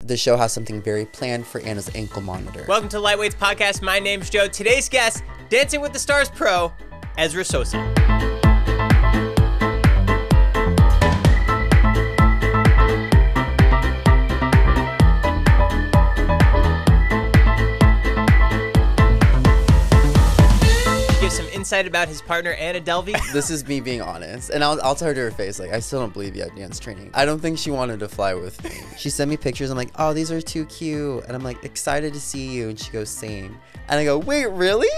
the show has something very planned for Anna's ankle monitor. Welcome to Lightweights Podcast. My name's Joe. Today's guest, Dancing with the Stars pro, Ezra Sosa. Some insight about his partner, Anna Delvey. This is me being honest, and I'll tell her to her face, like, I still don't believe you had dance training. I don't think she wanted to fly with me. She sent me pictures. I'm like, oh, these are too cute, and I'm like, excited to see you, and she goes, same. And I go, wait, really?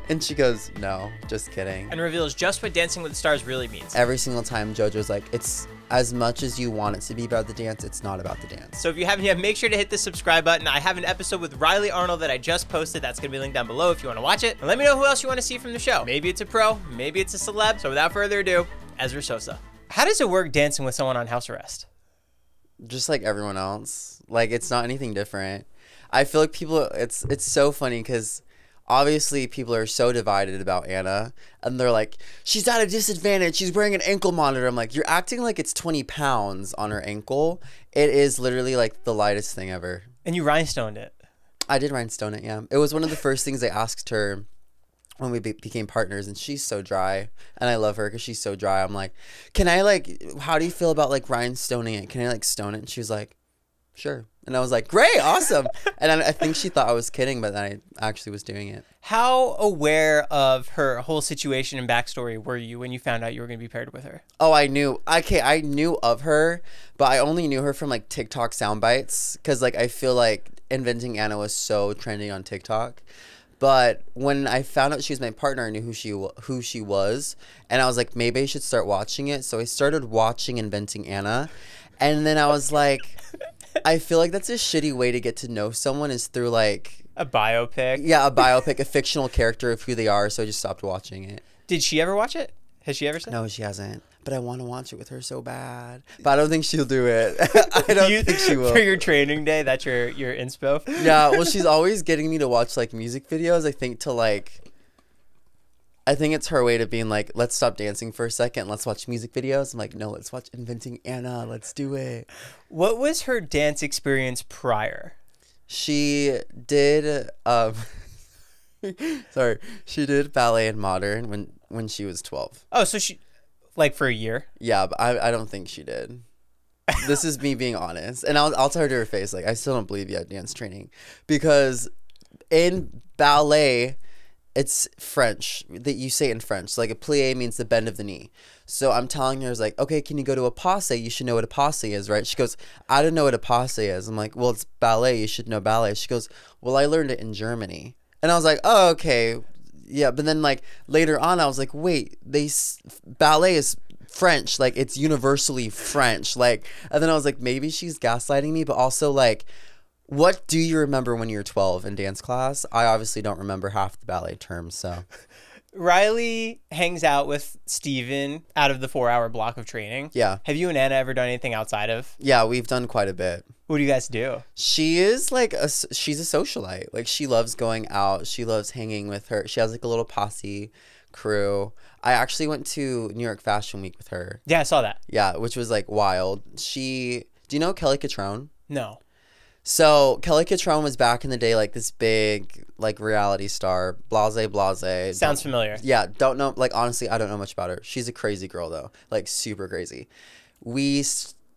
And she goes, no, just kidding. And reveals just what Dancing with the Stars really means. Every single time JoJo's like, it's as much as you want it to be about the dance, it's not about the dance. So if you haven't yet, make sure to hit the subscribe button. I have an episode with Riley Arnold that I just posted. That's going to be linked down below if you want to watch it. And let me know who else you want to see from the show. Maybe it's a pro, maybe it's a celeb. So without further ado, Ezra Sosa. How does it work dancing with someone on house arrest? Just like everyone else. Like, it's not anything different. I feel like people, it's so funny because obviously people are so divided about Anna, and they're like, she's at a disadvantage, she's wearing an ankle monitor. I'm like, you're acting like it's 20 pounds on her ankle. It is literally like the lightest thing ever. And you rhinestoned it. I did rhinestone it, yeah. It was one of the first things I asked her when we became partners, and she's so dry, and I love her because she's so dry. I'm like, can I, like, how do you feel about, like, rhinestoning it? Can I, like, stone it? And she was like, sure. And I was like, great, awesome. And I think she thought I was kidding, but then I actually was doing it. How aware of her whole situation and backstory were you when you found out you were going to be paired with her? Oh, I knew. Okay, I knew of her, but I only knew her from, like, TikTok sound bites because, like, I feel like Inventing Anna was so trending on TikTok. But when I found out she was my partner, I knew who she was, and I was like, maybe I should start watching it. So I started watching Inventing Anna, and then I was like, I feel like that's a shitty way to get to know someone, is through, like, a biopic. Yeah, a biopic, a fictional character of who they are. So I just stopped watching it. Did she ever watch it? Has she ever said? No, she hasn't. But I want to watch it with her so bad. But I don't think she'll do it. I don't think she will. For your training day, that's your inspo? Yeah, well, she's always getting me to watch, like, music videos, I think it's her way to being like, let's stop dancing for a second. Let's watch music videos. I'm like, no, let's watch Inventing Anna. Let's do it. What was her dance experience prior? She did, she did ballet and modern when she was 12. Oh, so she, like, for a year? Yeah, but I don't think she did. This is me being honest. And I'll tell her to her face, like, I still don't believe you had dance training. Because in ballet, it's French, that you say it in French. So, like, a plie means the bend of the knee. So I'm telling her, I was like, okay, can you go to a passe? You should know what a passe is, right? She goes, I don't know what a passe is. I'm like, well, it's ballet. You should know ballet. She goes, well, I learned it in Germany. And I was like, oh, okay. Yeah, but then, like, later on, I was like, wait, ballet is French. Like, it's universally French. Like, and then I was like, maybe she's gaslighting me, but also, like, what do you remember when you were 12 in dance class? I obviously don't remember half the ballet terms, so. Riley hangs out with Steven out of the 4-hour block of training. Yeah. Have you and Anna ever done anything outside of? Yeah, we've done quite a bit. What do you guys do? She is like she's a socialite. Like, she loves going out. She loves hanging with her. She has, like, a little posse crew. I actually went to New York Fashion Week with her. Yeah, I saw that. Yeah, which was, like, wild. Do you know Kelly Catrone? No. So Kelly Catrone was back in the day, like, this big, like, reality star, blase. Sounds familiar. Yeah, don't know. Like, honestly, I don't know much about her. She's a crazy girl, though. Like, super crazy.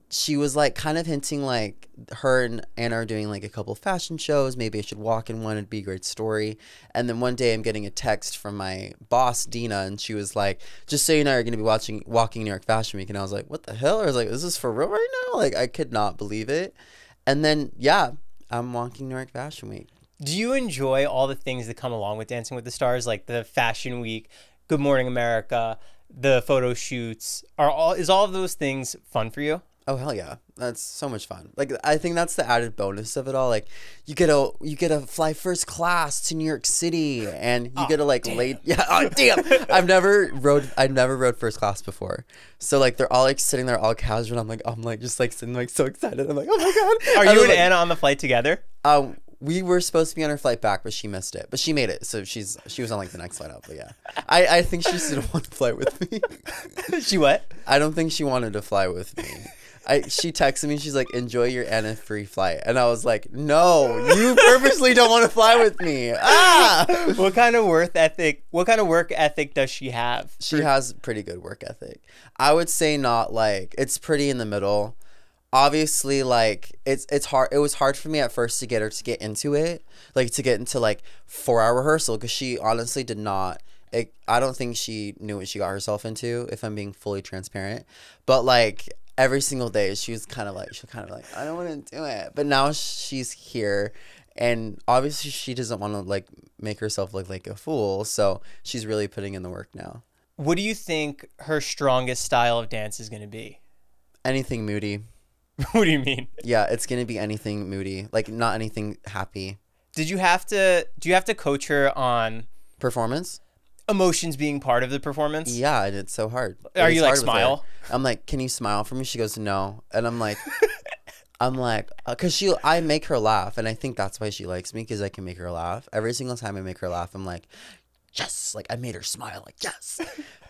She was, like, kind of hinting, like, her and Anna are doing, like, a couple fashion shows. Maybe I should walk in one. It'd be a great story. And then one day I'm getting a text from my boss, Dina, and she was like, just so you know, you're going to be walking New York Fashion Week. And I was like, what the hell? I was like, is this for real right now? Like, I could not believe it. And then, yeah, I'm walking New York Fashion Week. Do you enjoy all the things that come along with Dancing with the Stars, like the Fashion Week, Good Morning America, the photo shoots? Is all of those things fun for you? Oh, hell yeah. That's so much fun. Like, I think that's the added bonus of it all. Like, you get to fly first class to New York City, and you get to, like, late. Yeah, oh, damn. I've never rode first class before. So, like, they're all, like, sitting there all casual. And I'm like just, like, sitting, like, so excited. I'm like, oh my God. Are you and Anna on the flight together? We were supposed to be on our flight back, but she missed it. But she made it, so she was on, like, the next flight out. But yeah, I think she didn't want to fly with me. She what? I don't think she wanted to fly with me. She texted me. She's like, enjoy your Anna free flight. And I was like, no, you purposely don't want to fly with me. Ah! What kind of work ethic does she have? She has pretty good work ethic. I would say not like, it's pretty in the middle. Obviously, like, it's hard. It was hard for me at first to get her to get into it. Like, to get into, like, 4-hour rehearsal. Because she honestly did not. I don't think she knew what she got herself into, if I'm being fully transparent. But, like, every single day, she's kind of like, I don't want to do it. But now she's here. And obviously, she doesn't want to, like, make herself look like a fool. So she's really putting in the work now. What do you think her strongest style of dance is going to be? Anything moody. What do you mean? Yeah, it's going to be anything moody. Like, not anything happy. Do you have to coach her on Performance? Emotions being part of the performance? Yeah, and it's so hard. Are you like, smile? I'm like, can you smile for me? She goes, no. And I'm like, because I make her laugh. And I think that's why she likes me, because I can make her laugh. Every single time I make her laugh, I'm like, yes, like I made her smile, like yes.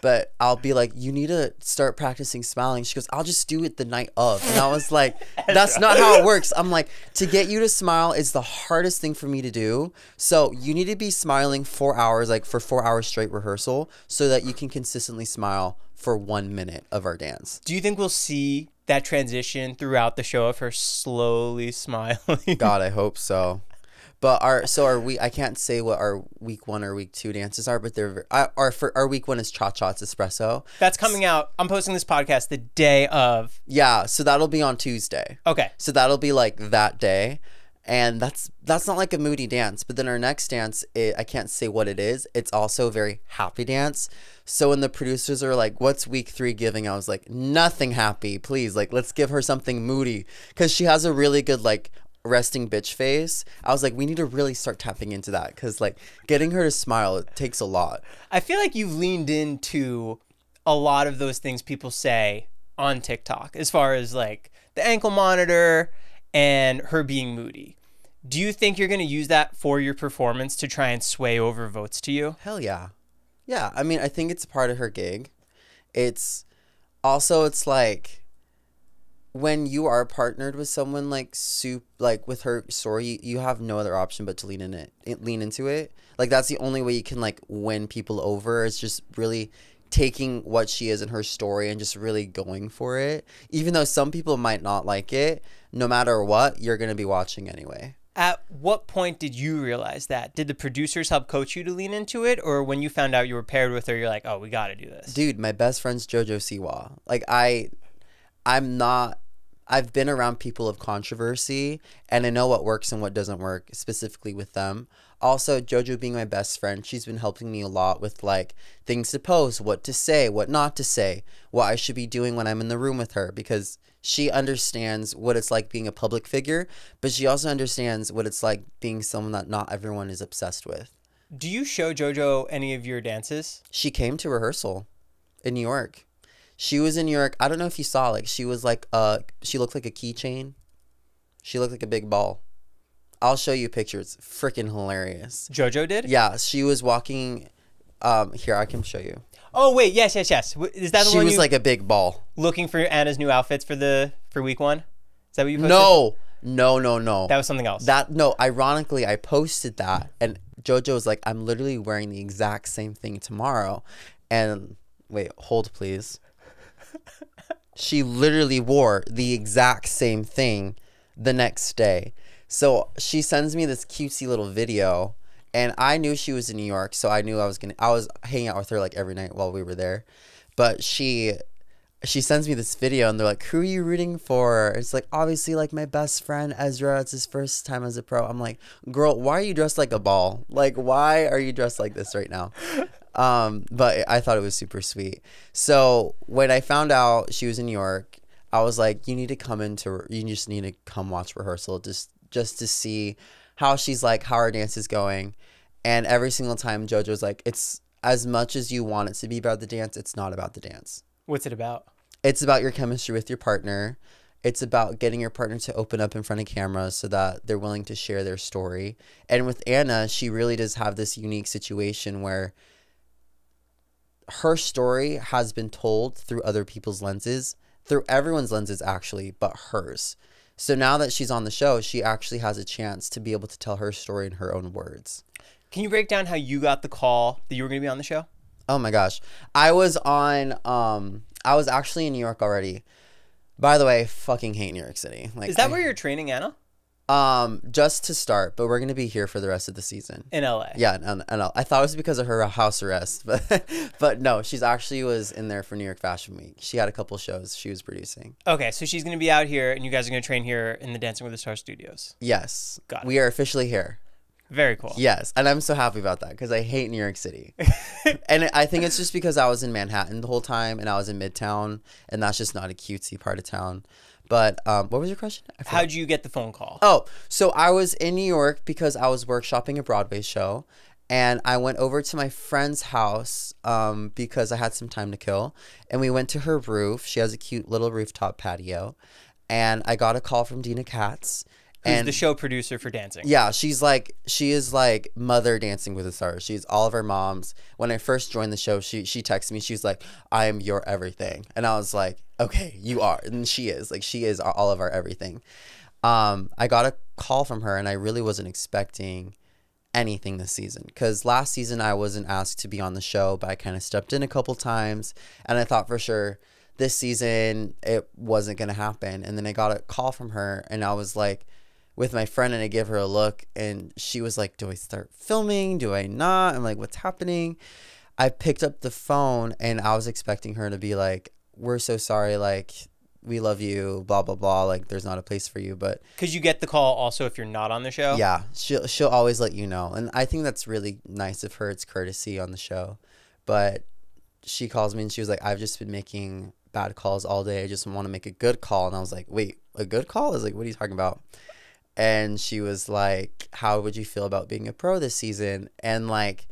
But I'll be like, you need to start practicing smiling. She goes, I'll just do it the night of. And I was like, that's not how it works. I'm like, to get you to smile is the hardest thing for me to do. So you need to be smiling 4 hours, like for 4 hours straight rehearsal, so that you can consistently smile for 1 minute of our dance. Do you think we'll see that transition throughout the show of her slowly smiling? God, I hope so. But I can't say what our week 1 or week 2 dances are, but our week 1 is Cha-Cha, it's espresso. That's coming out. I'm posting this podcast the day of. Yeah, so that'll be on Tuesday. Okay. So that'll be like that day. And that's not like a moody dance. But then our next dance, I can't say what it is. It's also a very happy dance. So when the producers are like, what's week 3 giving? I was like, nothing happy, please. Like, let's give her something moody. Because she has a really good, like, resting bitch face. I was like, we need to really start tapping into that, because like getting her to smile, it takes a lot. I feel like you've leaned into a lot of those things people say on TikTok, as far as like the ankle monitor and her being moody. Do you think you're going to use that for your performance to try and sway over votes to you? Hell yeah. Yeah, I mean, I think it's part of her gig. It's like, when you are partnered with someone like with her story, you have no other option but to lean into it. Like, that's the only way you can like win people over, is just really taking what she is in her story and just really going for it. Even though some people might not like it, no matter what, you're going to be watching anyway. At what point did you realize that? Did the producers help coach you to lean into it? Or when you found out you were paired with her, you're like, oh, we got to do this? Dude, my best friend's JoJo Siwa. Like, I've been around people of controversy, and I know what works and what doesn't work, specifically with them. Also, JoJo being my best friend, she's been helping me a lot with, like, things to post, what to say, what not to say, what I should be doing when I'm in the room with her, because she understands what it's like being a public figure, but she also understands what it's like being someone that not everyone is obsessed with. Do you show JoJo any of your dances? She came to rehearsal in New York. She was in New York. I don't know if you saw, like, she was like, she looked like a keychain. She looked like a big ball. I'll show you pictures. Freaking hilarious. JoJo did? Yeah, she was walking. Here, I can show you. Oh, wait, yes. Is that the one She was like a big ball. Looking for Anna's new outfits for week 1? Is that what you posted? No. That was something else. Ironically, I posted that, and JoJo was like, I'm literally wearing the exact same thing tomorrow. And, wait, hold please. She literally wore the exact same thing the next day. So she sends me this cutesy little video, and I knew she was in New York, so I knew I was hanging out with her like every night while we were there. But she sends me this video, and they're like, who are you rooting for? It's like, obviously, like, my best friend Ezra. It's his first time as a pro. I'm like, girl, why are you dressed like a ball? Like, why are you dressed like this right now? But I thought it was super sweet. So when I found out she was in New York, I was like, you just need to come watch rehearsal just to see how she's like, how her dance is going. And every single time JoJo's like, it's as much as you want it to be about the dance, it's not about the dance. What's it about? It's about your chemistry with your partner. It's about getting your partner to open up in front of cameras so that they're willing to share their story. And with Anna, she really does have this unique situation where her story has been told through other people's lenses through everyone's lenses actually, but hers. So now that she's on the show, she actually has a chance to be able to tell her story in her own words. Can you break down how you got the call that you were going to be on the show? Oh my gosh. I was actually in New York already. By the way, I fucking hate New York City. Like, Is that where you're training Anna? Just to start, but we're gonna be here for the rest of the season. In LA. Yeah, and I thought it was because of her house arrest, but no, she's actually was in there for New York Fashion Week. She had a couple shows she was producing. Okay, so she's gonna be out here, and you guys are gonna train here in the Dancing with the Stars studios. Yes, got it. We are officially here. Very cool. Yes, and I'm so happy about that because I hate New York City. And I think it's just because I was in Manhattan the whole time and I was in Midtown, and that's just not a cutesy part of town. But what was your question? How'd you get the phone call? Oh, so I was in New York because I was workshopping a Broadway show, and I went over to my friend's house because I had some time to kill, and we went to her roof. She has a cute little rooftop patio, and I got a call from Dina Katz. Who's the show producer for Dancing? Yeah, she is like mother Dancing with the Stars. She's all of our moms. When I first joined the show, she texted me. She was like, "I am your everything," and I was like, "Okay, you are," and she is all of our everything. I got a call from her, and I really wasn't expecting anything this season because last season I wasn't asked to be on the show, but I kind of stepped in a couple times, and I thought for sure this season it wasn't gonna happen. And then I got a call from her, and I was like, with my friend, and I gave her a look, and she was like, "Do I start filming? Do I not?" I'm like, "What's happening?" I picked up the phone, and I was expecting her to be like, "We're so sorry, like, we love you, blah, blah, blah, like, there's not a place for you," but... Because you get the call also if you're not on the show? Yeah, she'll always let you know, and I think that's really nice of her. It's courtesy on the show, but she calls me, and she was like, "I've just been making bad calls all day. I just want to make a good call," and I was like, "Wait, a good call?" I was like, "What are you talking about?" And she was like, "How would you feel about being a pro this season?" And like,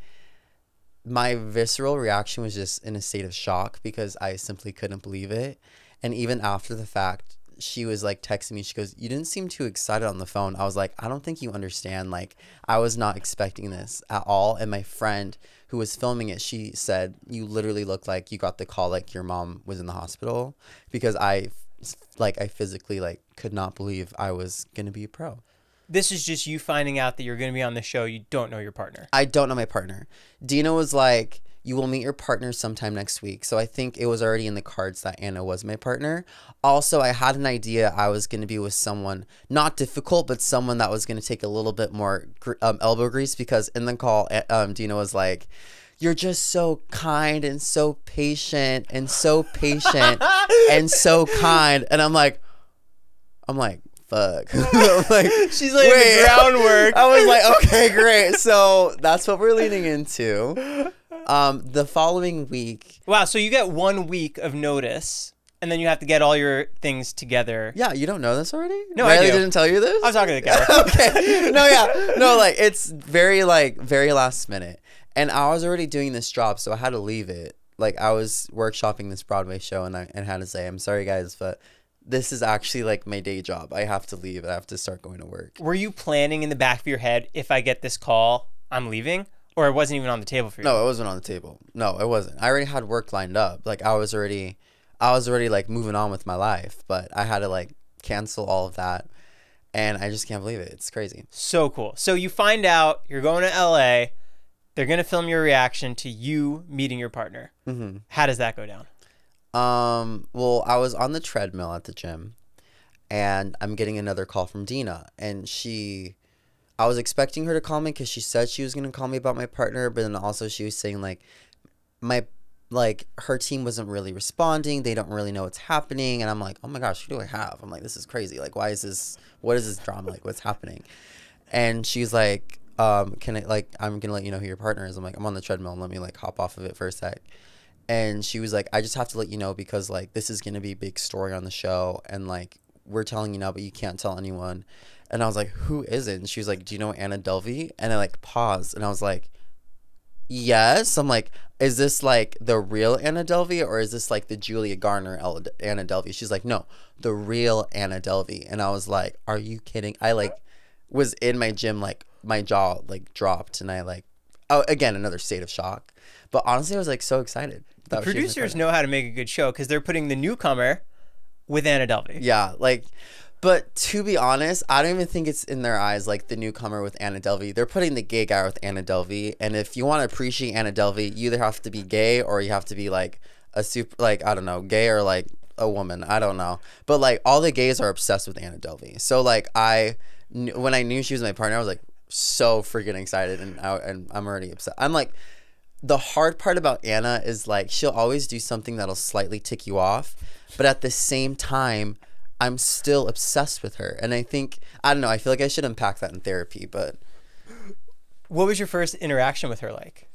my visceral reaction was just in a state of shock because I simply couldn't believe it. And even after the fact, she was like texting me. She goes, "You didn't seem too excited on the phone." I was like, "I don't think you understand. Like, I was not expecting this at all." And my friend who was filming it, she said, "You literally look like you got the call like your mom was in the hospital," because I physically like could not believe I was gonna be a pro. This is just you finding out that you're gonna be on the show. You don't know your partner. I don't know my partner. Dina was like, "You will meet your partner sometime next week." So I think it was already in the cards that Anna was my partner. Also, I had an idea I was gonna be with someone not difficult, but someone that was gonna take a little bit more elbow grease, because in the call, Dina was like, "You're just so kind and so patient and so patient and so kind." And I'm like, fuck. I'm like, she's like, "Wait, the groundwork." I was like, okay, great. So that's what we're leaning into. The following week. Wow. So you get 1 week of notice, and then you have to get all your things together. Yeah, you don't know this already? No, I do. Didn't tell you this? I was talking to the camera. Okay. No, yeah. No, like, it's very last minute. And I was already doing this job, so I had to leave it. Like, I was workshopping this Broadway show, and I had to say, "I'm sorry, guys, but this is actually, like, my day job. I have to leave. I have to start going to work." Were you planning in the back of your head, if I get this call, I'm leaving? Or it wasn't even on the table for you? No, it wasn't on the table. No, it wasn't. I already had work lined up. Like, I was already, like, moving on with my life. But I had to, like, cancel all of that. And I just can't believe it. It's crazy. So cool. So you find out you're going to LA. They're going to film your reaction to you meeting your partner. Mm-hmm. How does that go down? Well, I was on the treadmill at the gym, and I'm getting another call from Dina, and I was expecting her to call me because she said she was going to call me about my partner, but then also she was saying like her team wasn't really responding. They don't really know what's happening. And I'm like, "Oh my gosh, who do I have?" I'm like, "This is crazy. Like, what is this drama? Like, what's happening?" And she's like, I'm gonna let you know who your partner is." I'm like, "I'm on the treadmill, and let me like hop off of it for a sec." And she was like, "I just have to let you know because like this is gonna be a big story on the show, and like we're telling you now, but you can't tell anyone." And I was like, "Who is it?" And she was like, "Do you know Anna Delvey?" And I like paused, and I was like, "Yes." I'm like, "Is this like the real Anna Delvey, or is this like the Julia Garner Anna Delvey?" She's like, "No, the real Anna Delvey." And I was like, "Are you kidding?" I like was in my gym, like my jaw like dropped, and I like, oh, again, another state of shock. But honestly, I was like so excited. The producers know how to make a good show because they're putting the newcomer with Anna Delvey. Yeah, like, but to be honest, I don't even think it's in their eyes like the newcomer with Anna Delvey. They're putting the gay guy with Anna Delvey, and if you want to appreciate Anna Delvey, you either have to be gay or you have to be like a super, like, I don't know, gay or like a woman. I don't know, but like all the gays are obsessed with Anna Delvey. So like when I knew she was my partner, I was like so freaking excited, and I'm already upset. I'm like, the hard part about Anna is like she'll always do something that'll slightly tick you off, but at the same time, I'm still obsessed with her. And I think, I don't know, I feel like I should unpack that in therapy, but. What was your first interaction with her like?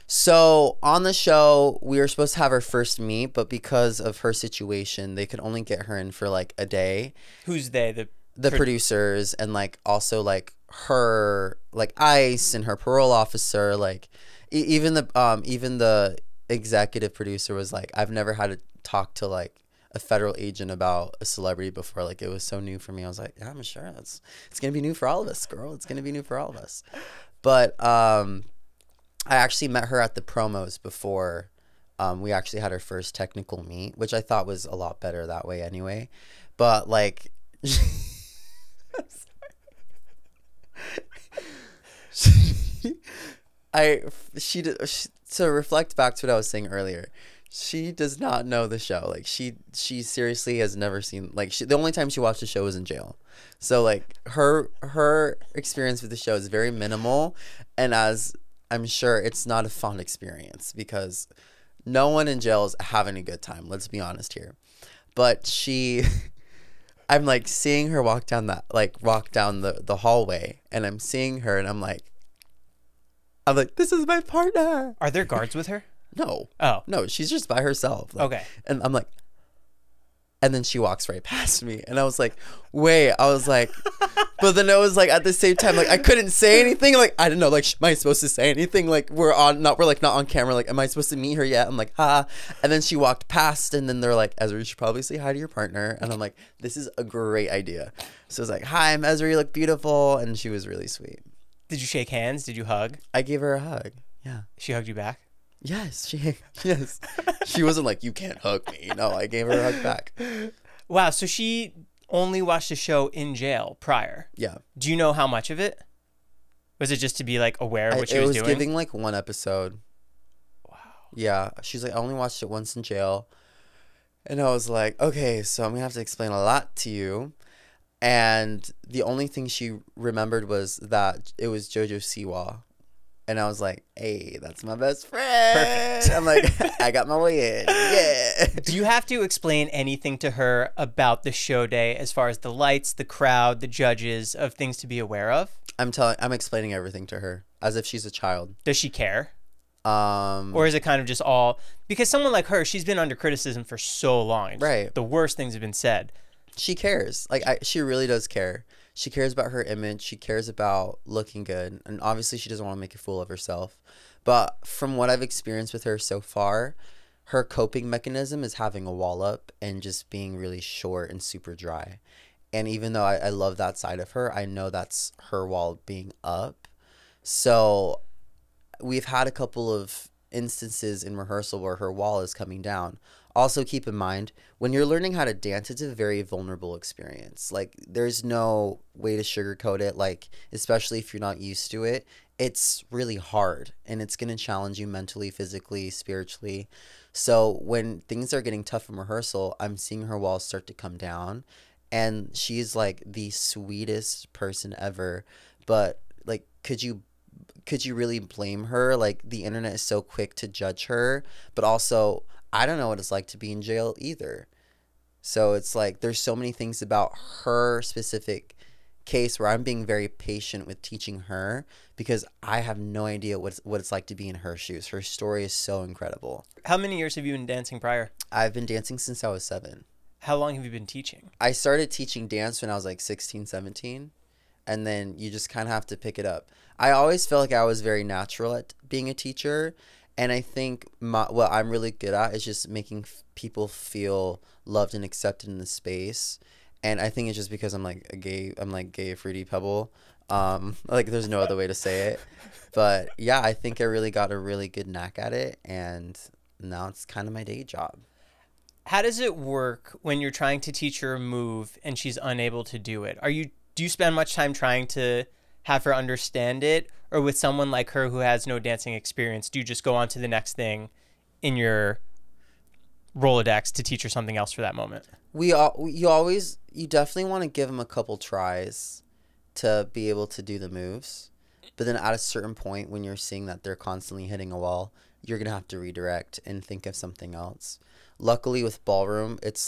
So on the show, we were supposed to have our first meet, but because of her situation, they could only get her in for like a day. Who's they? The producers, and like also like her, like ICE and her parole officer, like even the executive producer was like, I've never had to talk to like a federal agent about a celebrity before. Like, it was so new for me. I was like, yeah, I'm sure it's gonna be new for all of us, girl. It's gonna be new for all of us. But I actually met her at the promos before we actually had our first technical meet, which I thought was a lot better that way anyway. But like to reflect back to what I was saying earlier, she does not know the show. Like she seriously has never seen, like, the only time she watched the show was in jail. So like her experience with the show is very minimal, and as I'm sure it's not a fun experience because no one in jail is having a good time. Let's be honest here. But I'm like seeing her walk down the hallway, and I'm seeing her, and I'm like, this is my partner. Are there guards with her? No. Oh. No, she's just by herself. Like, okay. And I'm like, and then she walks right past me, and I was like, wait. I was like, but then it was like at the same time, like I couldn't say anything. Like I didn't know, like, am I supposed to say anything? Like we're not on camera. Like, am I supposed to meet her yet? I'm like, ha. And then she walked past, and then they're like, Ezra, you should probably say hi to your partner. And I'm like, this is a great idea. So I was like, hi, I'm Ezra. You look beautiful. And she was really sweet. Did you shake hands? Did you hug? I gave her a hug. Yeah. She hugged you back? Yes. Yes. She wasn't like, you can't hug me. No, I gave her a hug back. Wow. So she only watched the show in jail prior. Yeah. Do you know how much of it? Was it just to be like aware of what she was doing? It was giving like one episode. Wow. Yeah. She's like, I only watched it once in jail. And I was like, okay, so I'm going to have to explain a lot to you. And the only thing she remembered was that it was JoJo Siwa. And I was like, hey, that's my best friend. Perfect. I'm like, I got my way in. Yeah. Do you have to explain anything to her about the show day as far as the lights, the crowd, the judges, of things to be aware of? I'm explaining everything to her as if she's a child. Does she care? Or is it kind of just all, because someone like her, she's been under criticism for so long. Right. The worst things have been said. She cares. Like, she really does care. She cares about her image. She cares about looking good. And obviously she doesn't want to make a fool of herself. But from what I've experienced with her so far, her coping mechanism is having a wall up and just being really short and super dry. And even though I love that side of her, I know that's her wall being up. So we've had a couple of instances in rehearsal where her wall is coming down. Also, keep in mind, when you're learning how to dance, it's a very vulnerable experience. Like, there's no way to sugarcoat it. Like, especially if you're not used to it, it's really hard, and it's going to challenge you mentally, physically, spiritually. So when things are getting tough in rehearsal, I'm seeing her walls start to come down, and she's like the sweetest person ever. But like, could you really blame her? Like, the internet is so quick to judge her, but also I don't know what it's like to be in jail either. So it's like there's so many things about her specific case where I'm being very patient with teaching her because I have no idea what it's like to be in her shoes. Her story is so incredible. How many years have you been dancing prior? I've been dancing since I was 7. How long have you been teaching? I started teaching dance when I was like 16, 17. And then you just kind of have to pick it up. I always felt like I was very natural at being a teacher. And I think what I'm really good at is just making people feel loved and accepted in the space. And I think it's just because I'm like gay fruity pebble. Like there's no other way to say it. But yeah, I think I really got a really good knack at it, and now it's kind of my day job. How does it work when you're trying to teach her a move and she's unable to do it? Do you spend much time trying to have her understand it? Or with someone like her who has no dancing experience, do you just go on to the next thing in your Rolodex to teach her something else for that moment? You definitely want to give them a couple tries to be able to do the moves. But then at a certain point, when you're seeing that they're constantly hitting a wall, you're going to have to redirect and think of something else. Luckily with ballroom, it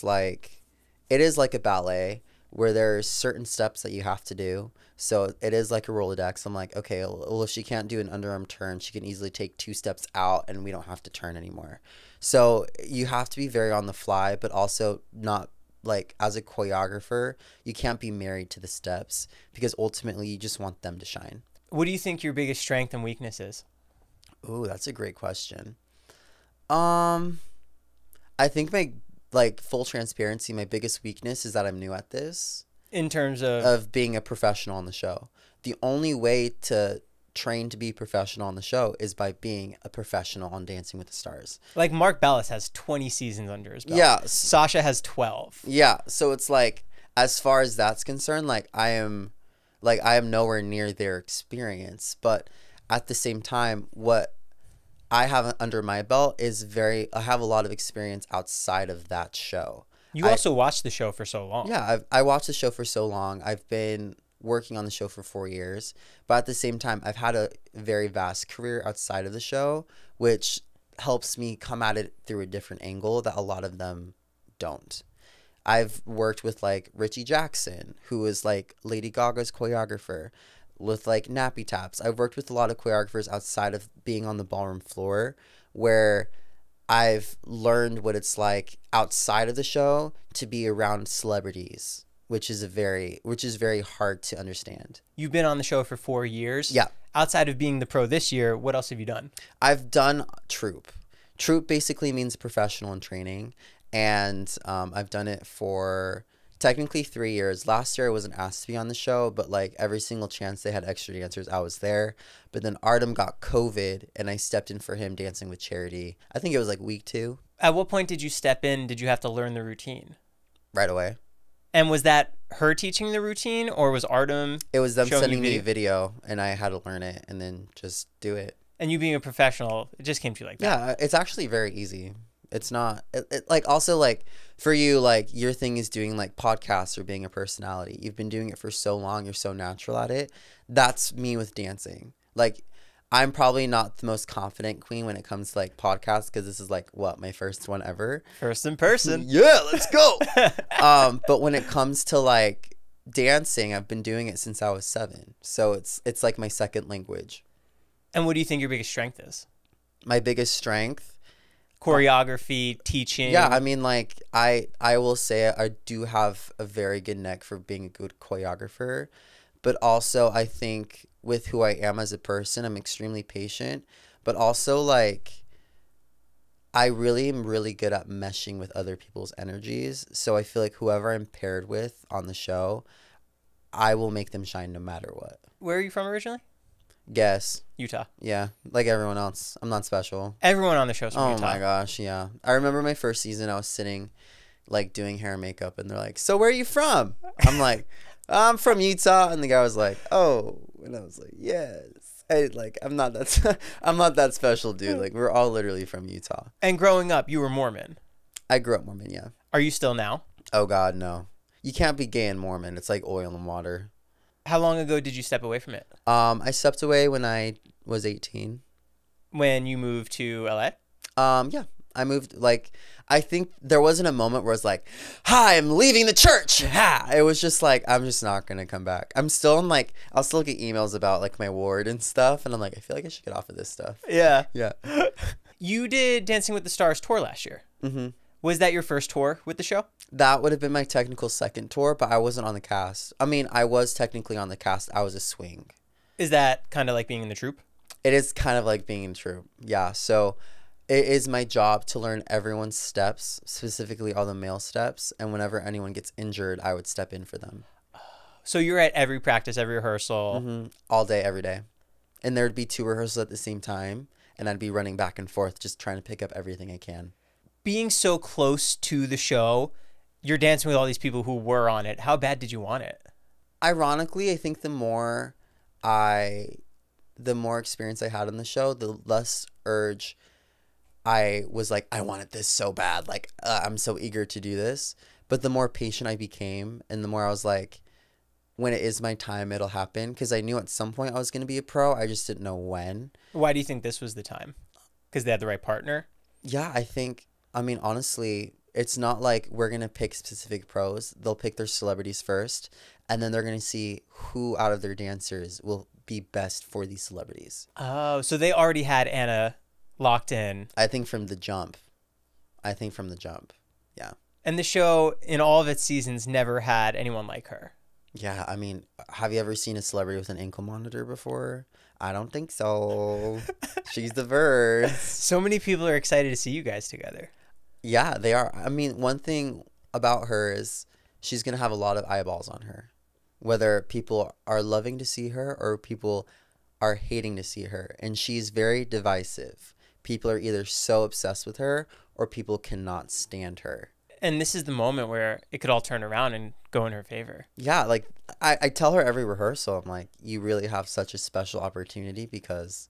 is like a ballet where there's certain steps that you have to do. So it is like a Rolodex. I'm like, okay, well, if she can't do an underarm turn, she can easily take 2 steps out and we don't have to turn anymore. So you have to be very on the fly, but also not like as a choreographer, you can't be married to the steps because ultimately you just want them to shine. What do you think your biggest strength and weakness is? Ooh, that's a great question. I think full transparency, my biggest weakness is that I'm new at this. In terms of being a professional on the show. The only way to train to be professional on the show is by being a professional on Dancing with the Stars. Like Mark Bellis has 20 seasons under his belt. Yeah. Sasha has 12. Yeah. So it's like, as far as that's concerned, I am nowhere near their experience. But at the same time, what I have under my belt is I have a lot of experience outside of that show. You also watched the show for so long. Yeah, I watched the show for so long. I've been working on the show for 4 years. But at the same time, I've had a very vast career outside of the show, which helps me come at it through a different angle that a lot of them don't. I've worked with Richie Jackson, who is Lady Gaga's choreographer, with Nappy Taps. I've worked with a lot of choreographers outside of being on the ballroom floor, where I've learned what it's like outside of the show to be around celebrities, which is very hard to understand. You've been on the show for 4 years. Yeah. Outside of being the pro this year, what else have you done? I've done troupe. Troupe basically means professional in training, and I've done it for technically 3 years. Last year I wasn't asked to be on the show, but every single chance they had extra dancers, I was there. But then Artem got COVID and I stepped in for him dancing with Charity. I think it was week 2. At what point did you step in? Did you have to learn the routine? Right away. And was that her teaching the routine, or was Artem? It was them sending me a video and I had to learn it and then just do it. And you being a professional, it just came to you like that. Yeah, it's actually very easy. It's not also for you, your thing is doing podcasts or being a personality. You've been doing it for so long. You're so natural at it. That's me with dancing. I'm probably not the most confident queen when it comes to podcasts, because this is my first one ever. First in person. Yeah, let's go. But when it comes to dancing, I've been doing it since I was 7. So it's my second language. And what do you think your biggest strength is? My biggest strength? Choreography, teaching. Yeah, I mean, I will say I do have a very good neck for being a good choreographer, but also I think with who I am as a person, I'm extremely patient, but also I really am really good at meshing with other people's energies. So I feel whoever I'm paired with on the show, I will make them shine no matter what. Where are you from originally? Guess. Utah. Yeah, like everyone else. I'm not special. Everyone on the show's from Utah. Oh my gosh, yeah. I remember my first season, I was sitting doing hair and makeup, and they're like, "So where are you from?" I'm like, "I'm from Utah." And the guy was like, "Oh." And I was like, "Yes." Hey, I'm not that special, dude. We're all literally from Utah. And growing up, you were Mormon. I grew up Mormon, yeah. Are you still now? Oh God, no. You can't be gay and Mormon. It's like oil and water. How long ago did you step away from it? I stepped away when I was 18. When you moved to LA? Yeah. I moved, I think there wasn't a moment where I was like, "Hi, I'm leaving the church." Ha! It was just I'm just not going to come back. I'm still in I'll still get emails about my ward and stuff. And I'm I feel like I should get off of this stuff. Yeah. Yeah. You did Dancing with the Stars tour last year. Mm-hmm. Was that your first tour with the show? That would have been my technical second tour, but I wasn't on the cast. I mean, I was technically on the cast. I was a swing. Is that kind of like being in the troupe? It is kind of like being in troupe. Yeah. So it is my job to learn everyone's steps, specifically all the male steps. And whenever anyone gets injured, I would step in for them. So you're at every practice, every rehearsal? Mm-hmm. All day, every day. And there would be 2 rehearsals at the same time. And I'd be running back and forth, just trying to pick up everything I can. being so close to the show, you're dancing with all these people who were on it. How bad did you want it? Ironically, I think the more experience I had on the show, the less urge I was like, I wanted this so bad. Like, I'm so eager to do this. But the more patient I became, and the more I was like, when it is my time, it'll happen. Because I knew at some point I was going to be a pro. I just didn't know when. Why do you think this was the time? Because they had the right partner? Yeah, I mean, honestly, it's not like we're going to pick specific pros. They'll pick their celebrities first. And then they're going to see who out of their dancers will be best for these celebrities. Oh, so they already had Anna locked in. I think from the jump. Yeah. And the show, in all of its seasons, never had anyone like her. Yeah, I mean, have you ever seen a celebrity with an ankle monitor before? I don't think so. She's the verse. So many people are excited to see you guys together. Yeah, they are. I mean, one thing about her is she's going to have a lot of eyeballs on her. Whether people are loving to see her or people are hating to see her. And she's very divisive. People are either so obsessed with her or people cannot stand her. And this is the moment where it could all turn around and go in her favor. Yeah, like I tell her every rehearsal, I'm like, you really have such a special opportunity because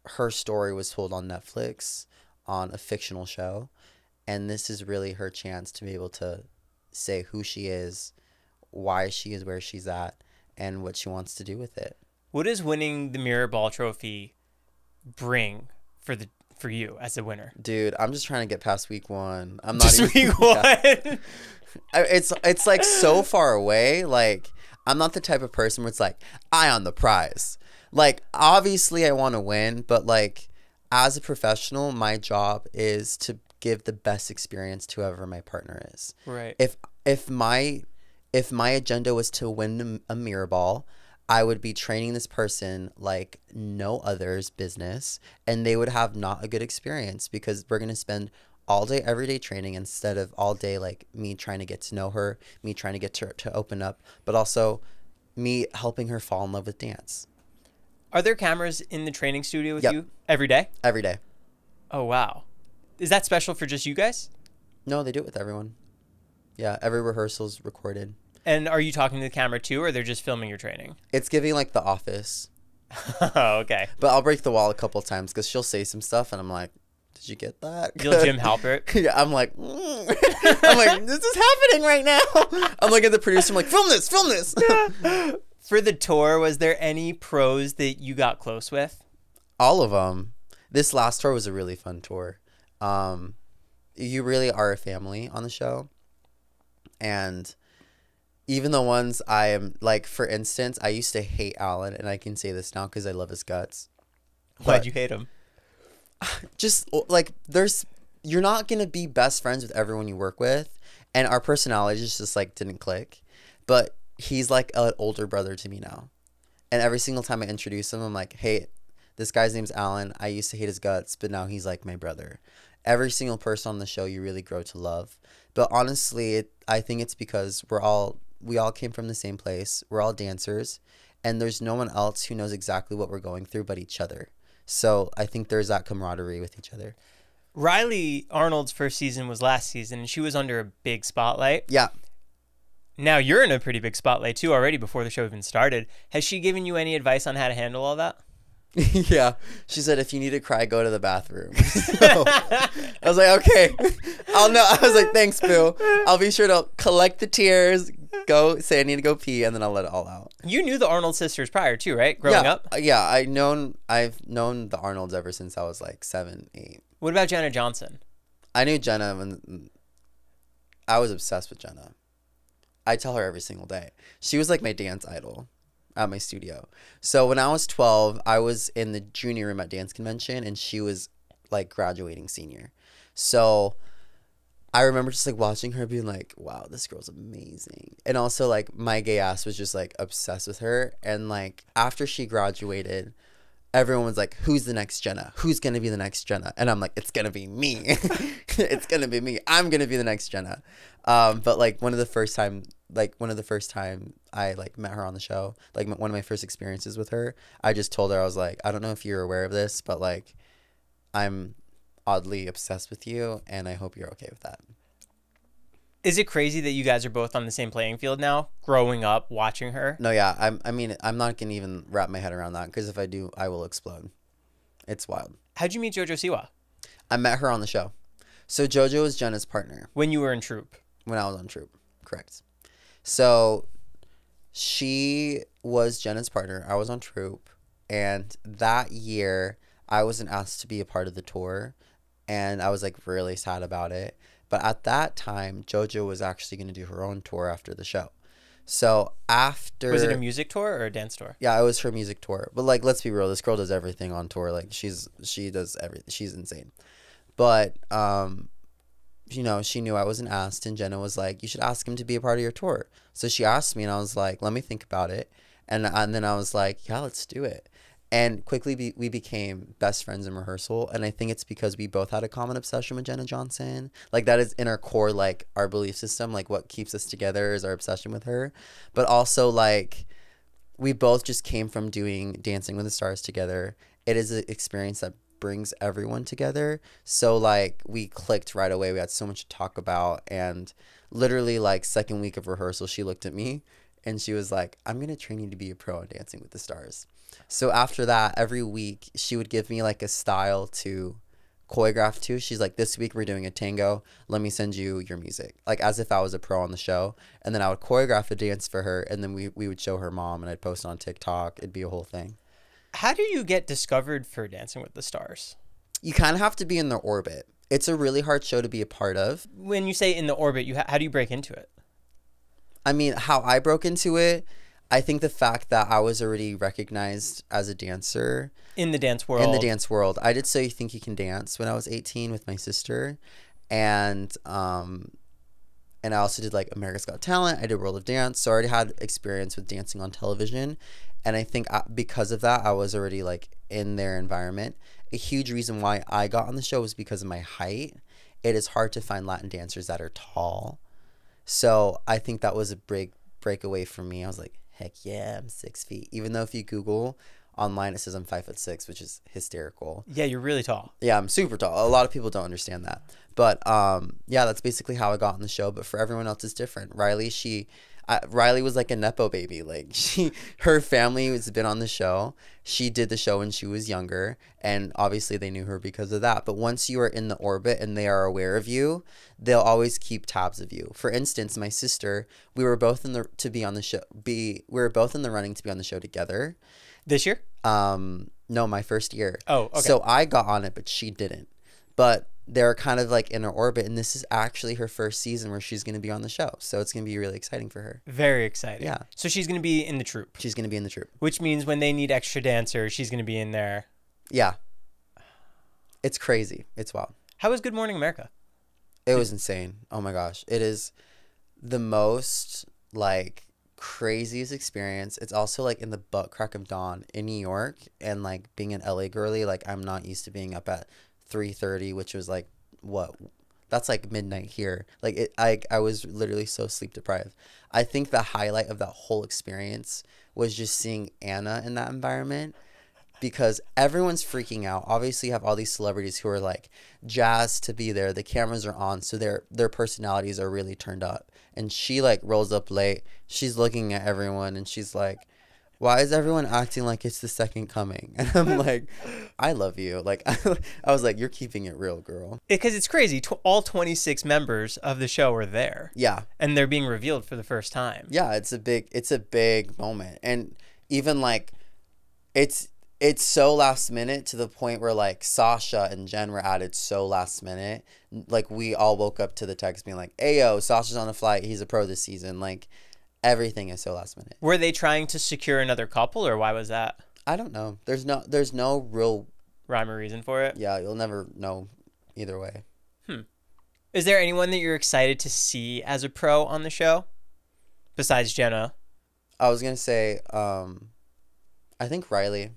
her story was told on Netflix on a fictional show. And this is really her chance to be able to say who she is, why she is where she's at, and what she wants to do with it. What does winning the Mirror Ball Trophy bring for you as a winner? Dude, I'm just trying to get past week 1. I'm not just even week 1. Yeah. It's like so far away. Like, I'm not the type of person where it's like, eye on the prize. Like, obviously I want to win, but like as a professional, my job is to give the best experience to whoever my partner is. Right. If my agenda was to win a mirror ball, I would be training this person like no other's business, and they would have not a good experience because we're going to spend all day, every day training instead of all day like me trying to get to know her, me trying to get her to open up, but also me helping her fall in love with dance. Are there cameras in the training studio with Yep. you every day? Every day. Oh, wow. Is that special for just you guys? No, they do it with everyone. Yeah, every rehearsal's recorded. And are you talking to the camera too, or they're just filming your training? It's giving like The Office. Oh, okay. But I'll break the wall a couple of times because she'll say some stuff and I'm like, did you get that? You'll Jim Halpert? Yeah, I'm like, I'm like, this is happening right now. I'm looking at the producer, I'm like, film this. For the tour, was there any pros that you got close with? All of them. This last tour was a really fun tour. You really are a family on the show. And even the ones I am, like, for instance, I used to hate Alan, and I can say this now because I love his guts. Why'd you hate him? Just, like, you're not going to be best friends with everyone you work with, and our personalities just, like, didn't click. But he's, like, an older brother to me now. And every single time I introduce him, I'm like, hey, this guy's name's Alan. I used to hate his guts, but now he's, like, my brother. Every single person on the show you really grow to love. But honestly, I think it's because we all came from the same place. We're all dancers, and there's no one else who knows exactly what we're going through but each other. So I think there's that camaraderie with each other. Riley Arnold's first season was last season, and she was under a big spotlight. Yeah. Now you're in a pretty big spotlight too already before the show even started. Has she given you any advice on how to handle all that? Yeah. She said, if you need to cry, go to the bathroom. So, I was like, okay. I'll know. I was like, thanks, Boo. I'll be sure to collect the tears, go say I need to go pee, and then I'll let it all out. You knew the Arnold sisters prior too, right? Growing up? Yeah. I've known the Arnolds ever since I was like 7, 8. What about Jenna Johnson? I knew Jenna when I was obsessed with Jenna. I tell her every single day. She was like my dance idol at my studio. So when I was 12, I was in the junior room at dance convention, and she was like graduating senior. So I remember just like watching her being like, wow, this girl's amazing. And also like my gay ass was just like obsessed with her. And like after she graduated, everyone was like, who's the next Jenna? Who's going to be the next Jenna? And I'm like, it's going to be me. It's going to be me. I'm going to be the next Jenna. But like one of the first time I like met her on the show, like one of my first experiences with her, I just told her, I was like, I don't know if you're aware of this, but like I'm oddly obsessed with you, and I hope you're okay with that. Is it crazy that you guys are both on the same playing field now, growing up, watching her? No, yeah, I'm not gonna even wrap my head around that, because if I do, I will explode. It's wild. How'd you meet JoJo Siwa? I met her on the show. So JoJo was Jenna's partner. When you were in troupe? When I was on troupe, correct. So she was Jenna's partner. I was on troupe. And that year, I wasn't asked to be a part of the tour. And I was like really sad about it. But at that time, JoJo was actually going to do her own tour after the show. So after... Was it a music tour or a dance tour? Yeah, it was her music tour. But like, let's be real. This girl does everything on tour. Like she does everything. She's insane. But, you know, she knew I wasn't asked. And Jenna was like, you should ask him to be a part of your tour. So she asked me and I was like, let me think about it. And then I was like, yeah, let's do it. And quickly we became best friends in rehearsal. And I think it's because we both had a common obsession with Jenna Johnson. Like that is in our core, like our belief system, like what keeps us together is our obsession with her. But also like we both just came from doing Dancing with the Stars together. It is an experience that brings everyone together. So like we clicked right away. We had so much to talk about. And literally like second week of rehearsal, she looked at me and she was like, I'm going to train you to be a pro on Dancing with the Stars. So after that, every week she would give me like a style to choreograph to. She's like, this week we're doing a tango. Let me send you your music. Like as if I was a pro on the show. And then I would choreograph a dance for her. And then we would show her mom and I'd post on TikTok. It'd be a whole thing. How do you get discovered for Dancing with the Stars? You kind of have to be in the orbit. It's a really hard show to be a part of. When you say in the orbit, how do you break into it? I mean, how I broke into it, I think the fact that I was already recognized as a dancer. In the dance world. In the dance world. I did So You Think You Can Dance when I was 18 with my sister. And I also did like America's Got Talent. I did World of Dance. So I already had experience with dancing on television. And I think because of that, I was already like in their environment. A huge reason why I got on the show was because of my height. It is hard to find Latin dancers that are tall. So I think that was a big breakaway for me. I was like, heck yeah, I'm 6 feet. Even though if you Google online, it says I'm 5'6", which is hysterical. Yeah, you're really tall. Yeah, I'm super tall. A lot of people don't understand that. But yeah, that's basically how I got on the show. But for everyone else, it's different. Riley was like a Nepo baby. Like her family has been on the show. She did the show when she was younger, and obviously they knew her because of that. But once you are in the orbit and they are aware of you, they'll always keep tabs of you. For instance, my sister, we were both in the running to be on the show together. This year? No, my first year. Oh, okay. So I got on it, but she didn't. But they're kind of like in her orbit, and this is actually her first season where she's going to be on the show. So it's going to be really exciting for her. Very exciting. Yeah. So she's going to be in the troupe. She's going to be in the troupe. Which means when they need extra dancers, she's going to be in there. Yeah. It's crazy. It's wild. How was Good Morning America? It was insane. Oh my gosh. It is the most like craziest experience. It's also like in the butt crack of dawn in New York, and like being an LA girly, like I'm not used to being up at 3:30, which was like that's like midnight here. Like I was literally so sleep deprived. I think the highlight of that whole experience was just seeing Anna in that environment, because everyone's freaking out. Obviously you have all these celebrities who are like jazzed to be there. The cameras are on, so their personalities are really turned up. And she like rolls up late. She's looking at everyone and she's like, why is everyone acting like it's the second coming? And I'm like, I love you. Like, I was like, you're keeping it real, girl. Because it's crazy. All 26 members of the show are there. Yeah. And they're being revealed for the first time. Yeah, it's a big moment. And even like, it's so last minute to the point where like Sasha and Jen were added so last minute. Like we all woke up to the text being like, ayo, Sasha's on a flight. He's a pro this season. Like, everything is so last minute. Were they trying to secure another couple, or why was that? I don't know. There's no real rhyme or reason for it. Yeah, you'll never know either way. Is there anyone that you're excited to see as a pro on the show besides Jenna? I was gonna say, I think Riley.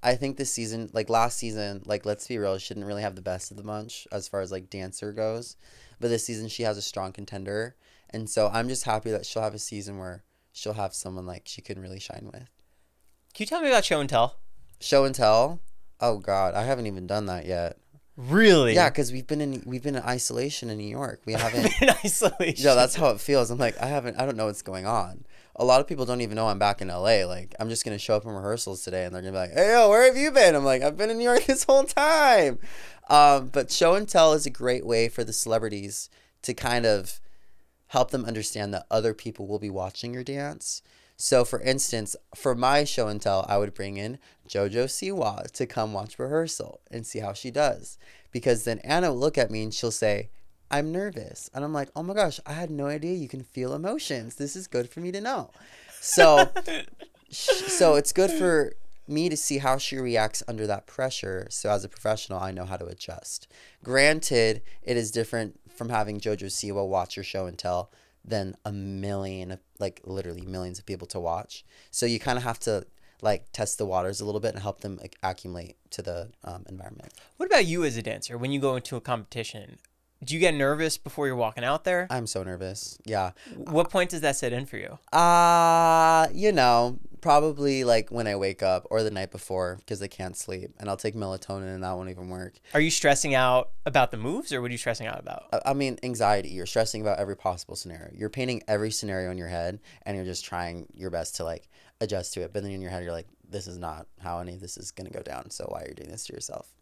I think this season, like last season, like let's be real, she didn't really have the best of the bunch as far as like dancer goes, but this season she has a strong contender. And so I'm just happy that she'll have a season where she'll have someone like she can really shine with. Can you tell me about Show and Tell? Show and Tell? Oh, God. I haven't even done that yet. Really? Yeah, because we've been in isolation in New York. We haven't in isolation. Yeah, that's how it feels. I'm like, I don't know what's going on. A lot of people don't even know I'm back in LA. Like, I'm just gonna show up in rehearsals today, and they're gonna be like, "Hey, yo, where have you been?" I'm like, "I've been in New York this whole time." But show and tell is a great way for the celebrities to kind of help them understand that other people will be watching your dance. So, for instance, for my show and tell, I would bring in JoJo Siwa to come watch rehearsal and see how she does, because then Anna will look at me and she'll say, "I'm nervous." And I'm like, "Oh my gosh, I had no idea you can feel emotions. This is good for me to know." So, so it's good for me to see how she reacts under that pressure. So as a professional, I know how to adjust. Granted, it is different from having JoJo Siwa watch your show and tell than a million, like literally millions of people to watch. So you kind of have to like test the waters a little bit and help them accumulate to the environment. What about you as a dancer when you go into a competition? Do you get nervous before you're walking out there? I'm so nervous. Yeah. What point does that set in for you? You know, probably like when I wake up or the night before because I can't sleep, and I'll take melatonin and that won't even work. Are you stressing out about the moves, or what are you stressing out about? I mean, anxiety. You're stressing about every possible scenario. You're painting every scenario in your head, and you're just trying your best to like adjust to it. But then in your head, you're like, this is not how any of this is going to go down. So why are you doing this to yourself?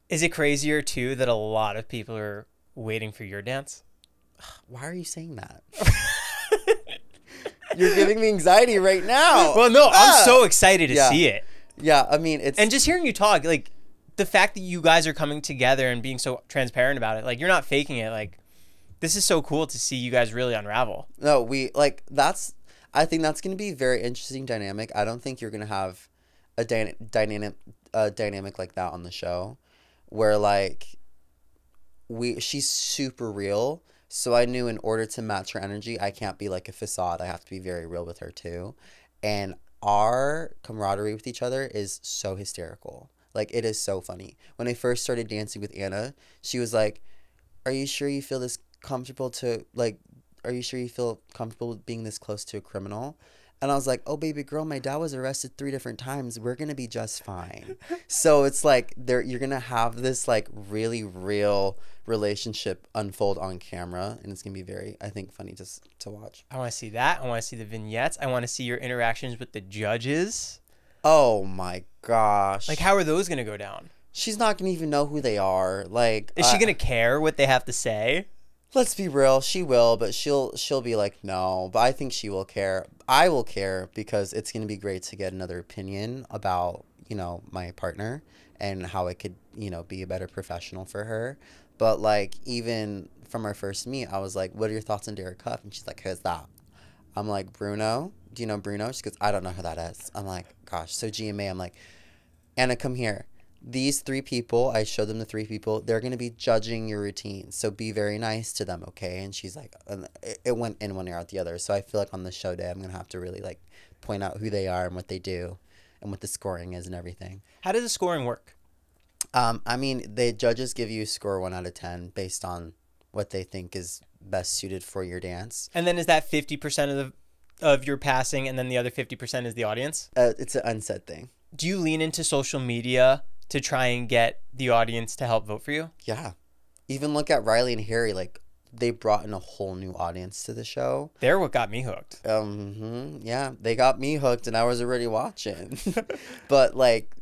Is it crazier too that a lot of people are waiting for your dance? Why are you saying that? You're giving me anxiety right now. Well, no, I'm so excited to see it. Yeah, I mean, it's... And just hearing you talk, like, the fact that you guys are coming together and being so transparent about it, like, you're not faking it. Like, this is so cool to see you guys really unravel. No, I think that's going to be a very interesting dynamic. I don't think you're going to have a dynamic like that on the show where, like, she's super real. So I knew in order to match her energy, I can't be like a facade. I have to be very real with her too. And our camaraderie with each other is so hysterical. Like, it is so funny. When I first started dancing with Anna, she was like, "Are you sure you feel this comfortable to, like, are you sure you feel comfortable being this close to a criminal?" And I was like, "Oh, baby girl, my dad was arrested 3 different times. We're going to be just fine." So it's like you're going to have this like really real relationship unfold on camera. And it's going to be very, I think, funny to watch. I want to see that. I want to see the vignettes. I want to see your interactions with the judges. Oh my gosh. Like, how are those going to go down? She's not going to even know who they are. Like, is she going to care what they have to say? Let's be real. She will, but she'll be like, no. But I think she will care. I will care because it's going to be great to get another opinion about, you know, my partner and how I could, you know, be a better professional for her. But, like, even from our first meet, I was like, "What are your thoughts on Derek Huff?" And she's like, "Who's that?" I'm like, "Bruno. Do you know Bruno?" She goes, "I don't know who that is." I'm like, gosh. So GMA, I'm like, "Anna, come here. These 3 people," I showed them the 3 people, "they're going to be judging your routine. So be very nice to them, okay?" And she's like, it went in one ear out the other. So I feel like on the show day, I'm going to have to really like point out who they are and what they do and what the scoring is and everything. How does the scoring work? I mean, the judges give you a score 1 out of 10 based on what they think is best suited for your dance. And then is that 50% of your passing and then the other 50% is the audience? It's an unsaid thing. Do you lean into social media to try and get the audience to help vote for you? Yeah. Even look at Riley and Harry. Like, they brought in a whole new audience to the show. They're what got me hooked. Yeah, they got me hooked and I was already watching. But, like,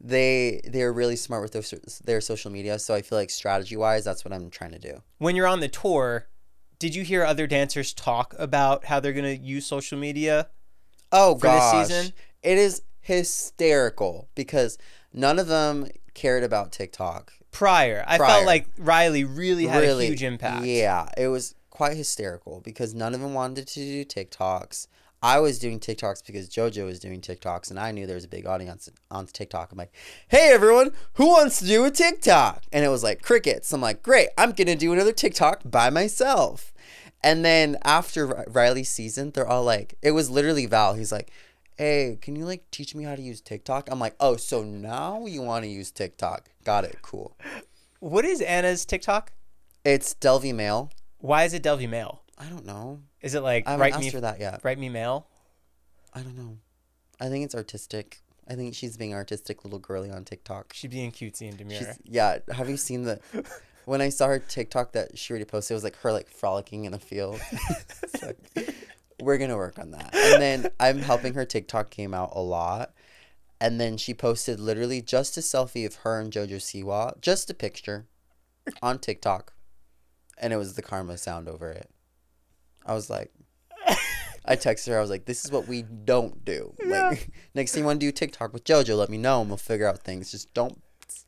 they're really smart with their social media. So I feel like strategy-wise, that's what I'm trying to do. When you're on the tour, did you hear other dancers talk about how they're going to use social media for this season? It is hysterical because none of them cared about TikTok. I felt like Riley really had a huge impact. Yeah, it was quite hysterical because none of them wanted to do TikToks. I was doing TikToks because JoJo was doing TikToks, and I knew there was a big audience on TikTok. I'm like, "Hey, everyone, who wants to do a TikTok?" And it was like crickets. I'm like, "Great, I'm going to do another TikTok by myself." And then after Riley's season, they're all like, it was literally Val. He's like, "Hey, can you like teach me how to use TikTok?" I'm like, "Oh, so now you want to use TikTok. Got it. Cool." What is Anna's TikTok? It's Delvey Mail. Why is it Delvey Mail? I don't know. Is it like I haven't asked her that yet. Write me mail? I don't know. I think it's artistic. I think she's being artistic little girly on TikTok. She's being cutesy and demure. Yeah. Have you seen when I saw her TikTok that she already posted, it was like her like frolicking in a field. So, we're going to work on that. And then I'm helping her TikTok came out a lot. And then she posted literally just a selfie of her and Jojo Siwa, just a picture on TikTok. And it was the karma sound over it. I was like, I texted her. I was like, this is what we don't do. Yeah. Like, next time you want to do TikTok with JoJo, let me know and we'll figure out things. Just don't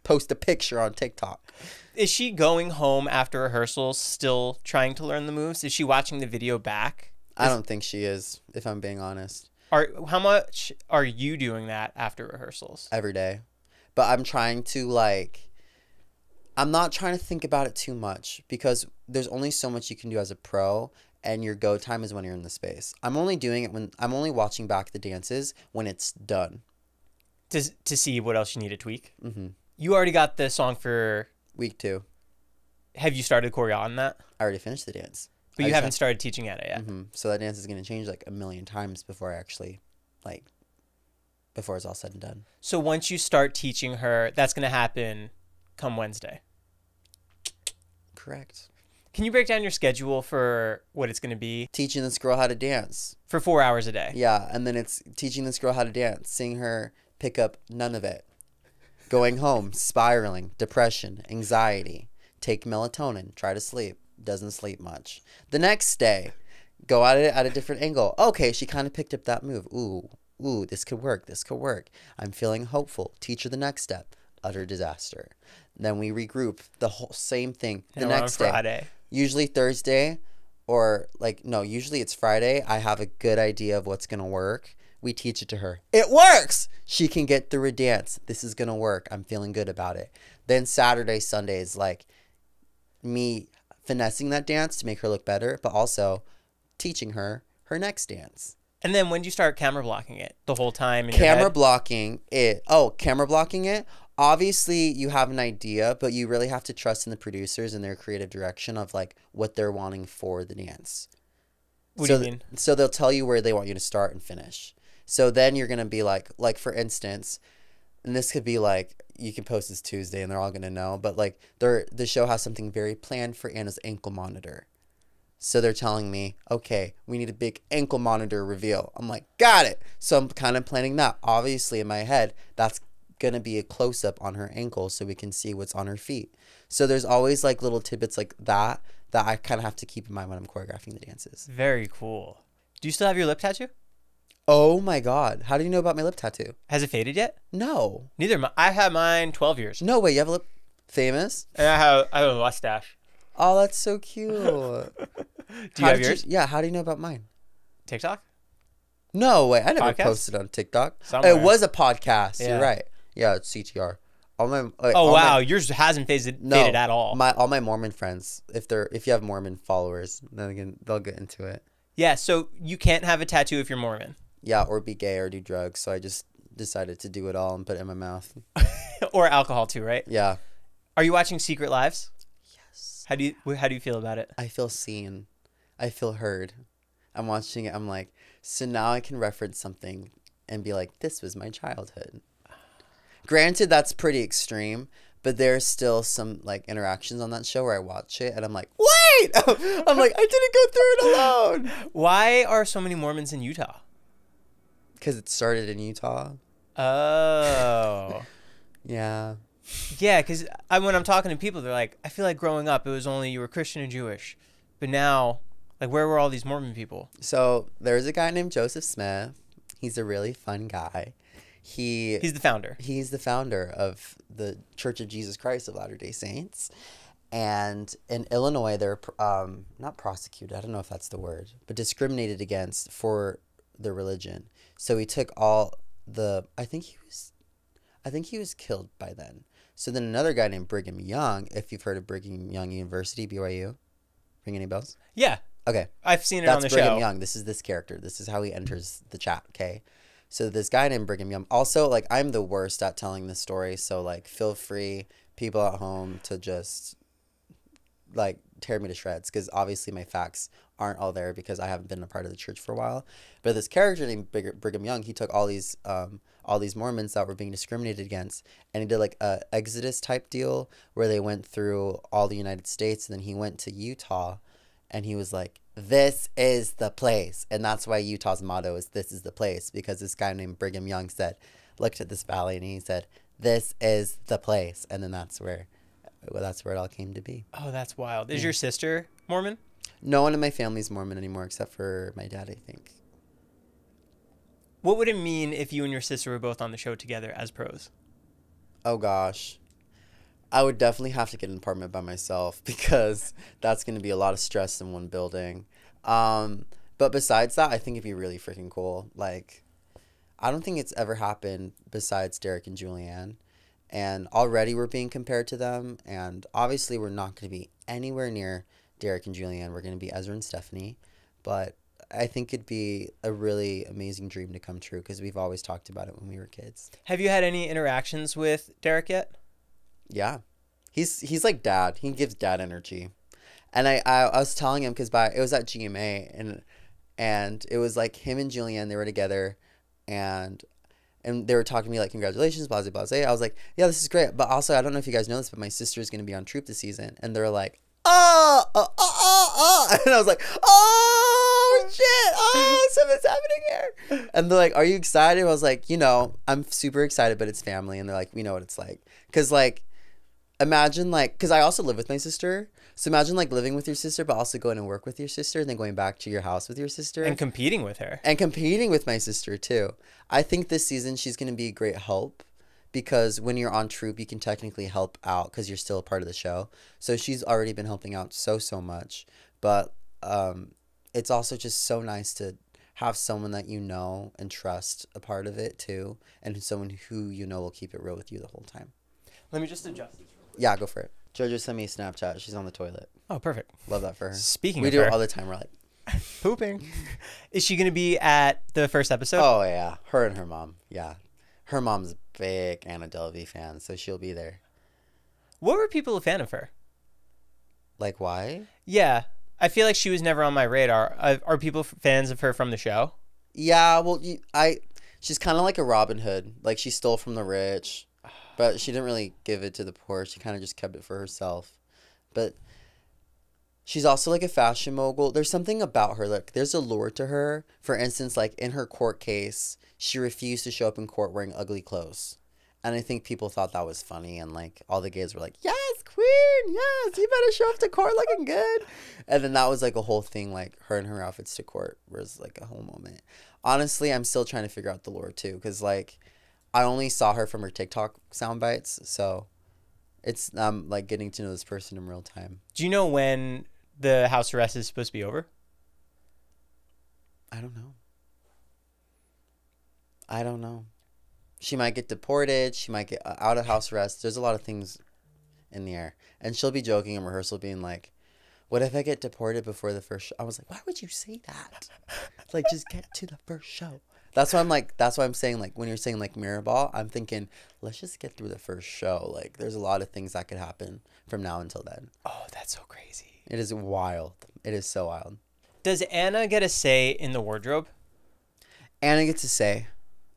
post a picture on TikTok. Is she going home after rehearsals still trying to learn the moves? Is she watching the video back? I don't think she is, if I'm being honest. How much are you doing that after rehearsals? Every day. But I'm trying to like, I'm not trying to think about it too much because there's only so much you can do as a pro. And your go time is when you're in the space. I'm only doing it when I'm only watching back the dances when it's done. To see what else you need to tweak. Mm-hmm. You already got the song for week 2. Have you started choreo on that? I already finished the dance. But you haven't started teaching at it yet. Mm-hmm. So that dance is going to change like a million times before I actually, before it's all said and done. So once you start teaching her, that's going to happen come Wednesday. Correct. Can you break down your schedule for what it's going to be? Teaching this girl how to dance. For 4 hours a day. Yeah, and then it's teaching this girl how to dance, seeing her pick up none of it. Going home, spiraling, depression, anxiety, take melatonin, try to sleep, doesn't sleep much. The next day, go at it at a different angle. Okay, she kind of picked up that move. Ooh, this could work, this could work. I'm feeling hopeful. Teach her the next step. Utter disaster. Then we regroup. The whole same thing. The next day. Friday. Usually Thursday usually it's Friday. I have a good idea of what's going to work. We teach it to her. It works! She can get through a dance. This is going to work. I'm feeling good about it. Then Saturday, Sunday is like me finessing that dance to make her look better, but also teaching her next dance. And then when do you start camera blocking it? The whole time in your Camera head? blocking it. Oh, camera blocking it. Obviously, you have an idea, but you really have to trust in the producers and their creative direction of like what they're wanting for the dance. What do you mean? So they'll tell you where they want you to start and finish. So then you're going to be like for instance, and this could be like, you can post this Tuesday and they're all going to know, but like the show has something very planned for Anna's ankle monitor. So they're telling me, okay, we need a big ankle monitor reveal. I'm like, got it. So I'm kind of planning that. Obviously in my head, that's going to be a close-up on her ankle so we can see what's on her feet. So there's always like little tidbits like that I kind of have to keep in mind when I'm choreographing the dances. Very cool. Do you still have your lip tattoo? Oh my God. How do you know about my lip tattoo? Has it faded yet? No. Neither. I had mine 12 years. No way. You have a lip famous? And I have a mustache. Oh, that's so cute. Do you have yours? Yeah. How do you know about mine? TikTok? No way. I never Podcast? posted on TikTok. Somewhere. It was a podcast. Yeah. You're right. Yeah, it's CTR. Yours hasn't faded at all. All my Mormon friends, if you have Mormon followers, then again they'll get into it. Yeah, so you can't have a tattoo if you're Mormon. Yeah, or be gay or do drugs. So I just decided to do it all and put it in my mouth. Or alcohol too, right? Yeah. Are you watching Secret Lives? Yes. How do you feel about it? I feel seen. I feel heard. I'm watching it. I'm like, so now I can reference something and be like, this was my childhood. Granted, that's pretty extreme, but there's still some like interactions on that show where I watch it and I'm like, wait! I'm like, I didn't go through it alone. Why are so many Mormons in Utah? Because it started in Utah. Oh. Yeah. Yeah, because when I'm talking to people, they're like, I feel like growing up, it was only you were Christian and Jewish. But now, like, where were all these Mormon people? So there's a guy named Joseph Smith. He's a really fun guy. He's the founder. He's the founder of the Church of Jesus Christ of Latter-day Saints. And in Illinois, they're not prosecuted. I don't know if that's the word, but discriminated against for their religion. So he took all the, I think he was killed by then. So then another guy named Brigham Young, if you've heard of Brigham Young University, BYU, ring any bells? Yeah. Okay. I've seen it That's on the Brigham show. Young. This is this character. This is how he enters the chat, okay? So this guy named Brigham Young. Also, like, I'm the worst at telling this story, so, like, feel free, people at home, to just, like, tear me to shreds, because obviously my facts aren't all there because I haven't been a part of the church for a while. But this character named Brigham Young, he took all these all these Mormons that were being discriminated against. And he did like a Exodus type deal where they went through all the United States, and then he went to Utah, and he was like, this is the place. And that's why Utah's motto is this is the place, because this guy named Brigham Young looked at this valley and he said, this is the place. And then that's where it all came to be. Oh, that's wild. Is your sister Mormon? No one in my family's Mormon anymore except for my dad, I think. What would it mean if you and your sister were both on the show together as pros? Oh gosh. I would definitely have to get an apartment by myself because that's going to be a lot of stress in one building. But besides that, I think it'd be really freaking cool. Like, I don't think it's ever happened besides Derek and Julianne. And already we're being compared to them. And obviously we're not going to be anywhere near Derek and Julianne. We're going to be Ezra and Stephanie. But I think it'd be a really amazing dream to come true because we've always talked about it when we were kids. Have you had any interactions with Derek yet? Yeah. He's like dad. He gives dad energy. And I was telling him because it was at GMA and it was like him and Julianne, they were together and they were talking to me like, congratulations, blah, blah, blah. I was like, yeah, this is great. But also, I don't know if you guys know this, but my sister is going to be on Troop this season. And they're like, And I was like, oh, shit. Oh, something's happening here. And they're like, are you excited? I was like, I'm super excited, but it's family. And they're like, we know what it's like. Because, like, imagine, like, because I also live with my sister. So imagine, like, living with your sister, but also going to work with your sister and then going back to your house with your sister. And competing with her. And competing with my sister, too. I think this season she's going to be a great help because when you're on Troop, you can technically help out because you're still a part of the show. So she's already been helping out so much. But it's also just so nice to have someone that you know and trust a part of it, too. And someone who you know will keep it real with you the whole time. Let me just adjust this. Yeah, go for it. Jojo sent me a Snapchat. She's on the toilet. Oh, perfect. Love that for her. Speaking we of do her, it all the time. We're like, pooping. Is she going to be at the first episode? Oh, yeah. Her and her mom. Yeah. Her mom's a big Anna Delvey fan, so she'll be there. What were people a fan of her? Like, why? Yeah. I feel like she was never on my radar. Are people fans of her from the show? Yeah, well, she's kind of like a Robin Hood. Like, she stole from the rich, but she didn't really give it to the poor. She kind of just kept it for herself. But she's also like a fashion mogul. There's something about her. Like, there's a lure to her. For instance, like in her court case, she refused to show up in court wearing ugly clothes. And I think people thought that was funny. And like all the gays were like, yes, queen, yes, you better show up to court looking good. And then that was like a whole thing, like her and her outfits to court was like a whole moment. Honestly, I'm still trying to figure out the lore too. Because like I only saw her from her TikTok sound bites. So it's like getting to know this person in real time. Do you know when the house arrest is supposed to be over? I don't know. She might get deported. She might get out of house arrest. There's a lot of things in the air. And she'll be joking in rehearsal being like, what if I get deported before the first show? I was like, why would you say that? Like, just get to the first show. That's why I'm saying, like, when you're saying, like, Mirrorball, I'm thinking, let's just get through the first show. Like, there's a lot of things that could happen from now until then. Oh, that's so crazy. It is wild. It is so wild. Does Anna get a say in the wardrobe? Anna gets a say.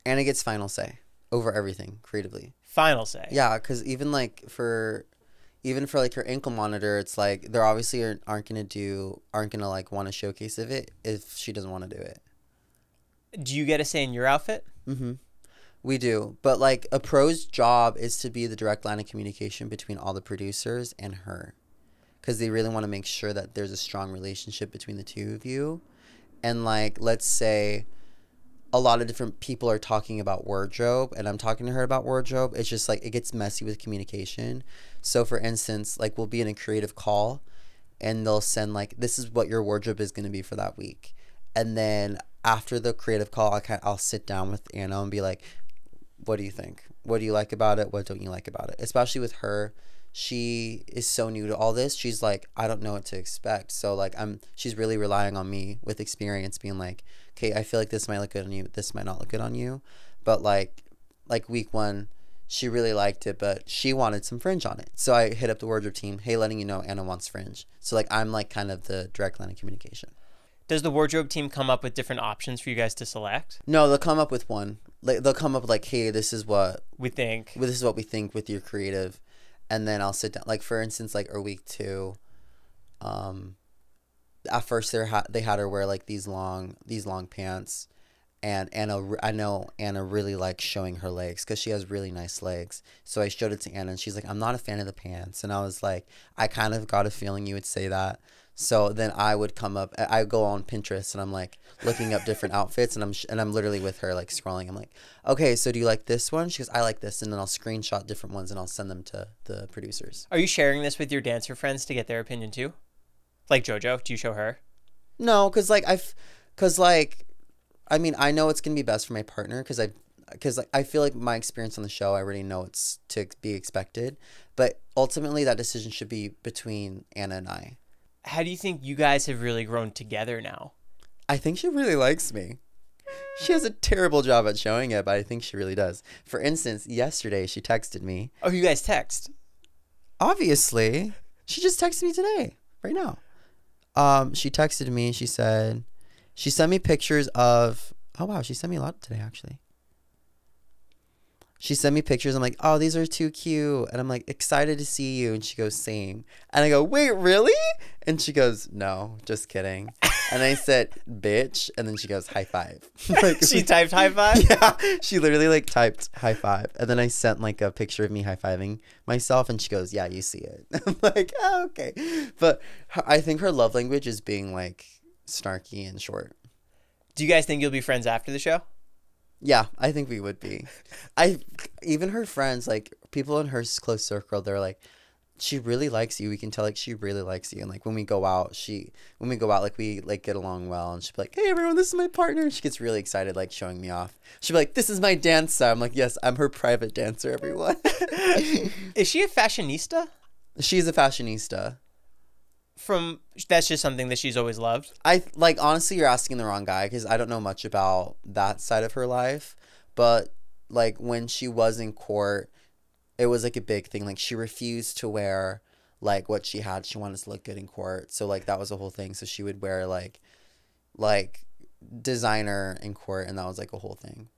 Anna gets final say over everything creatively. Final say. Yeah, because even for like her ankle monitor, it's like they're obviously aren't gonna like want to showcase of it if she doesn't want to do it. Do you get a say in your outfit? Mm-hmm. We do, but like a pro's job is to be the direct line of communication between all the producers and her, because they really want to make sure that there's a strong relationship between the two of you, and like let's say a lot of different people are talking about wardrobe and I'm talking to her about wardrobe. It's just like it gets messy with communication. So for instance, like we'll be in a creative call and they'll send like, this is what your wardrobe is going to be for that week. And then after the creative call, I'll sit down with Anna and be like, what do you think? What do you like about it? What don't you like about it? Especially with her. She is so new to all this. She's like, I don't know what to expect. So like she's really relying on me with experience being like, okay, I feel like this might look good on you. This might not look good on you. But like week one, she really liked it, but she wanted some fringe on it. So I hit up the wardrobe team. Hey, letting you know Anna wants fringe. So like, I'm like kind of the direct line of communication. Does the wardrobe team come up with different options for you guys to select? No, they'll come up with one. like they'll come up with like, hey, this is what we think with your creative, and then I'll sit down. Like for instance, like our week 2, at first they had her wear like these long pants, and I know Anna really likes showing her legs because she has really nice legs. So I showed it to Anna and she's like, I'm not a fan of the pants, and I was like, I kind of got a feeling you would say that. So then I would I go on Pinterest and I'm like looking up different outfits, and I'm literally with her like scrolling. I'm like, okay, so do you like this one? She goes, I like this, and then I'll screenshot different ones and I'll send them to the producers. Are you sharing this with your dancer friends to get their opinion too? Like JoJo, do you show her? No, because I mean, I know it's gonna be best for my partner because I feel like my experience on the show, I already know it's to be expected, but ultimately that decision should be between Anna and I. How do you think you guys have really grown together now? I think she really likes me. She has a terrible job at showing it, but I think she really does. For instance, yesterday she texted me. Oh, you guys text? Obviously. She just texted me today, right now. She texted me. She sent me pictures of, oh wow, she sent me a lot today actually. She sent me pictures. I'm like, oh, these are too cute. And I'm like, excited to see you. And she goes, same. And I go, wait, really? And she goes, no, just kidding. And I said, bitch. And then she goes, high five. Like, she typed high five? Yeah. She literally like typed high five. And then I sent like a picture of me high fiving myself. And she goes, yeah, you see it. I'm like, oh, okay. But I think her love language is being like snarky and short. Do you guys think you'll be friends after the show? Yeah, I think we would be. Even her friends, like people in her close circle, they're like, she really likes you. We can tell like she really likes you. And like when we go out, like we like get along well. And she'll be like, hey everyone, this is my partner. And she gets really excited, like showing me off. She'll be like, this is my dancer. I'm like, yes, I'm her private dancer, everyone. Is she a fashionista? She's a fashionista. That's just something that she's always loved. Honestly, you're asking the wrong guy because I don't know much about that side of her life. But like when she was in court, it was like a big thing. Like she refused to wear like what she had. She wanted to look good in court. So like that was a whole thing. So she would wear like designer in court, and that was like a whole thing.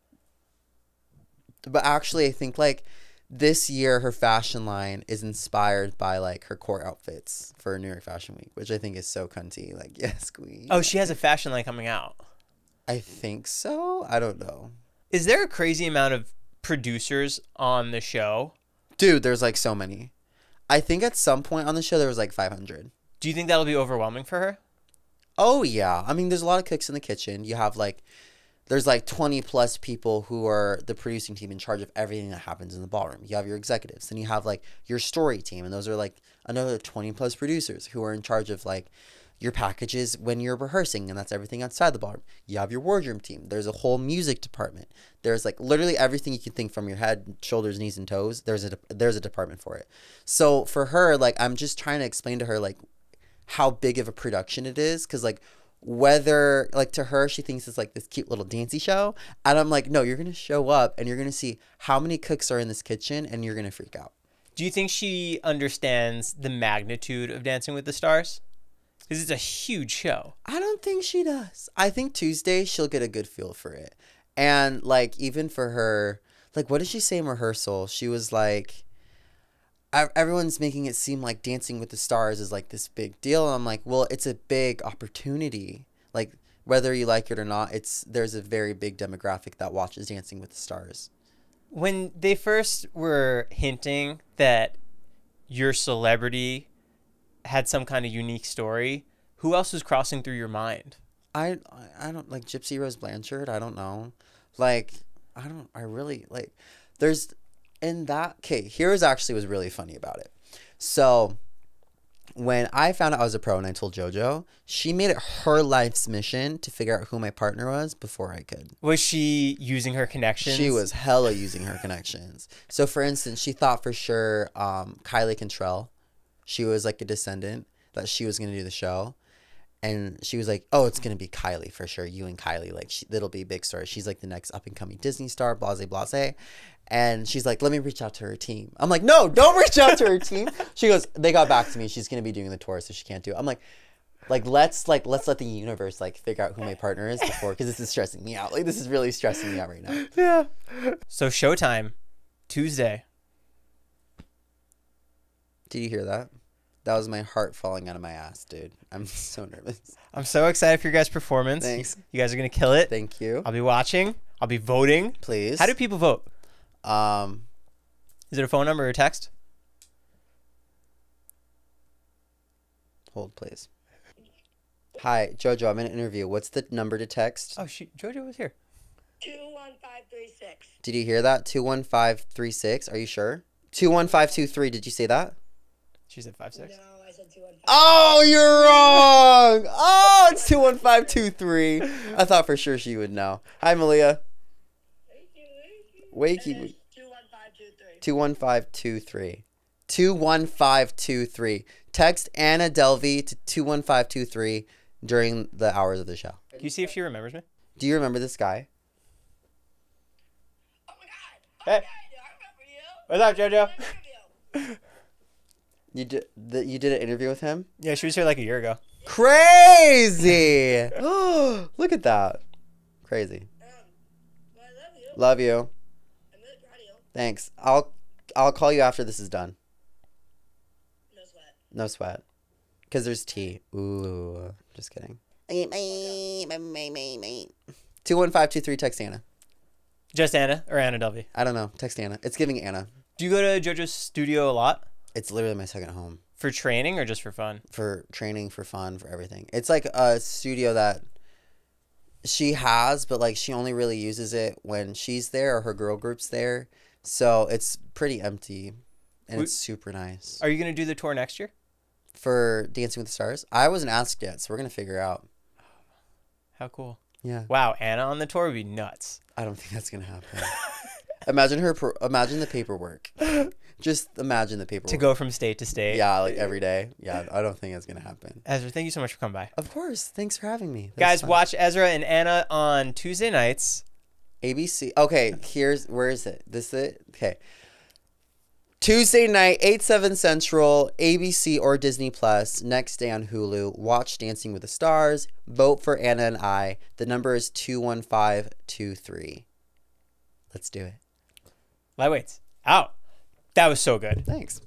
But actually, I think like this year her fashion line is inspired by like her court outfits for New York Fashion Week, which I think is so cunty. Like, yes, queen. Oh, she has a fashion line coming out. I think so. I don't know. Is there a crazy amount of producers on the show? Dude, there's like so many. I think at some point on the show there was like 500. Do you think that'll be overwhelming for her? Oh yeah. I mean, there's a lot of cooks in the kitchen. You have like, there's like 20 plus people who are the producing team in charge of everything that happens in the ballroom. You have your executives, and you have like your story team, and those are like another 20 plus producers who are in charge of like your packages when you're rehearsing, and that's everything outside the ballroom. You have your wardrobe team. There's a whole music department. There's like literally everything you can think from your head, shoulders, knees, and toes. There's a department for it. So for her, like I'm just trying to explain to her like how big of a production it is, because like whether like to her she thinks it's like this cute little dancey show, and I'm like, no, you're gonna show up and you're gonna see how many cooks are in this kitchen, and you're gonna freak out. Do you think she understands the magnitude of Dancing with the Stars? Because it's a huge show. I don't think she does. I think Tuesday she'll get a good feel for it. And like even for her, like what did she say in rehearsal? She was like, everyone's making it seem like Dancing with the Stars is like this big deal. And I'm like, well, it's a big opportunity. Like whether you like it or not, there's a very big demographic that watches Dancing with the Stars. When they first were hinting that your celebrity had some kind of unique story, who else was crossing through your mind? I don't like Gypsy Rose Blanchard. I don't know. Like, I really like, there's, in that, okay, here's actually was really funny about it. So when I found out I was a pro and I told JoJo, she made it her life's mission to figure out who my partner was before I could. Was she using her connections? She was hella using her connections. So for instance, she thought for sure Kylie Cantrell, she was like a descendant, that she was going to do the show. And she was like, oh, it's going to be Kylie for sure. You and Kylie, like, it'll be a big story. She's like the next up and coming Disney star, blase, blase. And she's like, let me reach out to her team. I'm like, no, don't reach out to her team. She goes, they got back to me. She's going to be doing the tour, so she can't do it. I'm like, Like let's let the universe like figure out who my partner is before, because this is stressing me out. Like this is really stressing me out right now. Yeah. So showtime, Tuesday. Did you hear that? That was my heart falling out of my ass, dude. I'm so nervous. I'm so excited for your guys' performance. Thanks. You guys are gonna kill it. Thank you. I'll be watching. I'll be voting. Please. How do people vote? Is it a phone number or a text? Hold, please. Hi, Jojo. I'm in an interview. What's the number to text? Oh, shoot. Jojo was here. 21536. Did you hear that? 21536. Are you sure? 21523. Did you say that? She said 5-6. No, I said 215. Oh, you're wrong. Oh, it's 21523. I thought for sure she would know. Hi, Malia. Wakey. 21523. 21523. 21523. Text Anna Delvey to 21523 during the hours of the show. Can you see if she remembers me? Do you remember this guy? Oh my God. Hey. I remember you. What's up, Jojo? You did an interview with him? Yeah, she was here like a year ago. Crazy! Look at that. Crazy. Well, I love you. Love you. I'm really proud of you. Thanks. I'll call you after this is done. No sweat. No sweat. Because there's tea. Ooh. Just kidding. 21523 text Anna. Just Anna or Anna Delvey? I don't know. Text Anna. It's giving Anna. Do you go to Jojo's studio a lot? It's literally my second home. For training or just for fun? For training, for fun, for everything. It's like a studio that she has, but like she only really uses it when she's there or her girl group's there. So it's pretty empty and it's super nice. Are you going to do the tour next year? For Dancing with the Stars? I wasn't asked yet, so we're going to figure out. How cool. Yeah. Wow, Anna on the tour would be nuts. I don't think that's going to happen. Imagine the paperwork. Just imagine the paperwork. To go from state to state. Yeah, like every day. Yeah, I don't think it's going to happen. Ezra, thank you so much for coming by. Of course. Thanks for having me. Guys, watch Ezra and Anna on Tuesday nights. ABC. Okay, where is it? This is it? Okay. Tuesday night, 8/7 Central, ABC or Disney Plus. Next day on Hulu. Watch Dancing with the Stars. Vote for Anna and I. The number is 21523. Let's do it. Lightweights. Out. That was so good. Thanks.